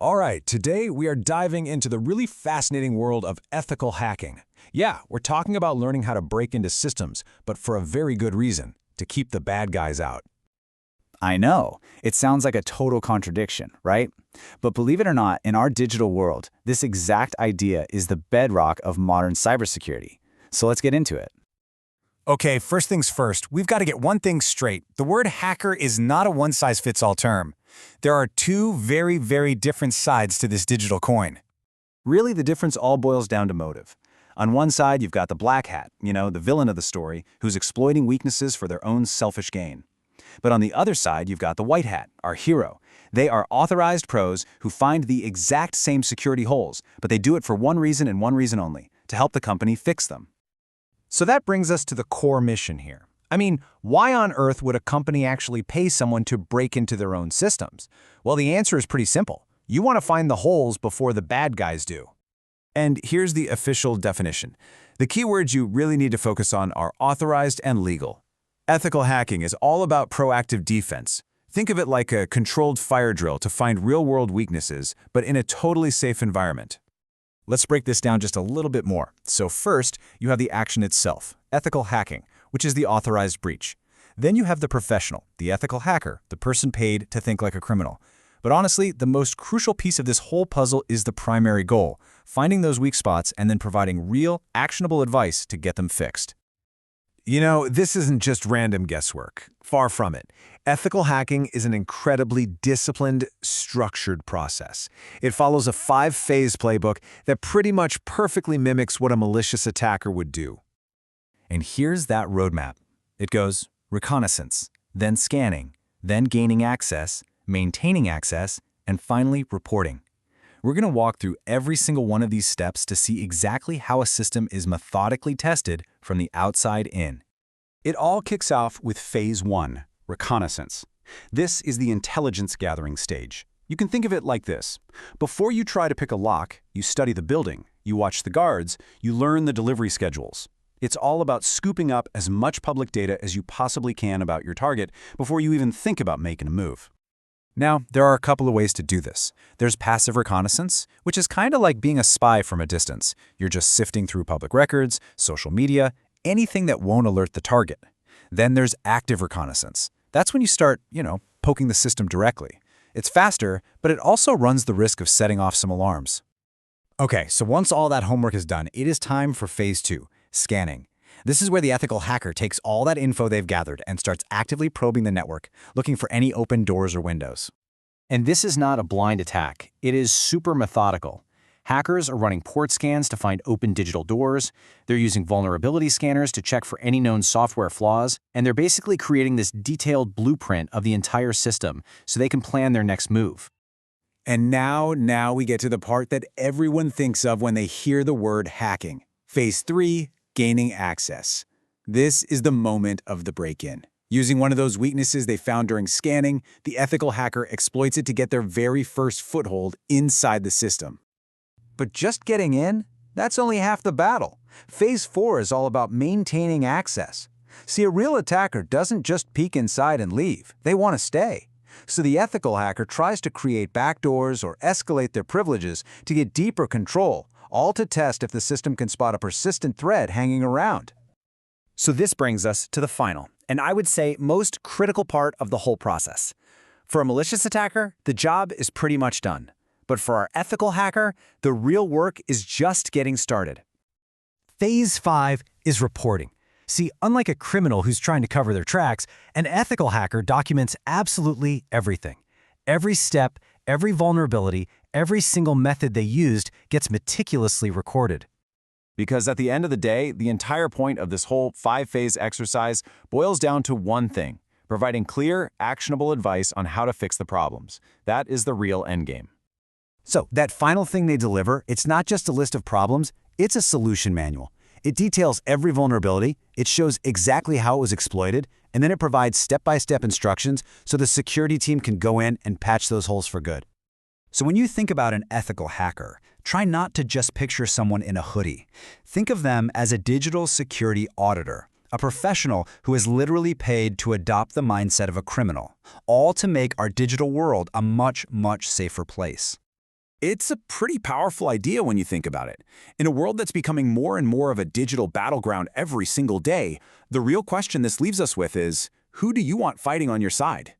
All right, today we are diving into the really fascinating world of ethical hacking. Yeah, we're talking about learning how to break into systems, but for a very good reason, to keep the bad guys out. I know, it sounds like a total contradiction, right? But believe it or not, in our digital world, this exact idea is the bedrock of modern cybersecurity. So let's get into it. Okay, first things first, we've got to get one thing straight. The word hacker is not a one-size-fits-all term. There are two very different sides to this digital coin. Really, the difference all boils down to motive. On one side, you've got the black hat, the villain of the story, who's exploiting weaknesses for their own selfish gain. But on the other side, you've got the white hat, our hero. They are authorized pros who find the exact same security holes, but they do it for one reason and one reason only, to help the company fix them. So that brings us to the core mission here. I mean, why on earth would a company actually pay someone to break into their own systems? Well, the answer is pretty simple. You want to find the holes before the bad guys do. And here's the official definition. The keywords you really need to focus on are authorized and legal. Ethical hacking is all about proactive defense. Think of it like a controlled fire drill to find real-world weaknesses, but in a totally safe environment. Let's break this down just a little bit more. So first, you have the action itself, ethical hacking, which is the authorized breach. Then you have the professional, the ethical hacker, the person paid to think like a criminal. But honestly, the most crucial piece of this whole puzzle is the primary goal, finding those weak spots and then providing real, actionable advice to get them fixed. You know, this isn't just random guesswork. Far from it. Ethical hacking is an incredibly disciplined, structured process. It follows a 5-phase playbook that pretty much perfectly mimics what a malicious attacker would do. And here's that roadmap. It goes reconnaissance, then scanning, then gaining access, maintaining access, and finally reporting. We're going to walk through every single one of these steps to see exactly how a system is methodically tested from the outside in. It all kicks off with Phase 1, reconnaissance. This is the intelligence gathering stage. You can think of it like this. Before you try to pick a lock, you study the building, you watch the guards, you learn the delivery schedules. It's all about scooping up as much public data as you possibly can about your target before you even think about making a move. Now, there are a couple of ways to do this. There's passive reconnaissance, which is kind of like being a spy from a distance. You're just sifting through public records, social media, anything that won't alert the target. Then there's active reconnaissance. That's when you start, poking the system directly. It's faster, but it also runs the risk of setting off some alarms. Okay, so once all that homework is done, it is time for Phase 2, scanning. This is where the ethical hacker takes all that info they've gathered and starts actively probing the network, looking for any open doors or windows. And this is not a blind attack. It is super methodical. Hackers are running port scans to find open digital doors, they're using vulnerability scanners to check for any known software flaws, and they're basically creating this detailed blueprint of the entire system so they can plan their next move. And now we get to the part that everyone thinks of when they hear the word hacking. Phase 3, gaining access. This is the moment of the break-in. Using one of those weaknesses they found during scanning, the ethical hacker exploits it to get their very first foothold inside the system. But just getting in? That's only half the battle. Phase 4 is all about maintaining access. See, a real attacker doesn't just peek inside and leave. They want to stay. So the ethical hacker tries to create backdoors or escalate their privileges to get deeper control, all to test if the system can spot a persistent threat hanging around. So this brings us to the final, and I would say most critical part of the whole process. For a malicious attacker, the job is pretty much done. But for our ethical hacker, the real work is just getting started. Phase 5 is reporting. See, unlike a criminal who's trying to cover their tracks, an ethical hacker documents absolutely everything. Every step, every vulnerability, every single method they used gets meticulously recorded. Because at the end of the day, the entire point of this whole 5-phase exercise boils down to one thing: providing clear, actionable advice on how to fix the problems. That is the real endgame. So that final thing they deliver, it's not just a list of problems, it's a solution manual. It details every vulnerability, it shows exactly how it was exploited, and then it provides step-by-step instructions so the security team can go in and patch those holes for good. So when you think about an ethical hacker, try not to just picture someone in a hoodie. Think of them as a digital security auditor, a professional who is literally paid to adopt the mindset of a criminal, all to make our digital world a much safer place. It's a pretty powerful idea when you think about it. In a world that's becoming more and more of a digital battleground every single day, the real question this leaves us with is, who do you want fighting on your side?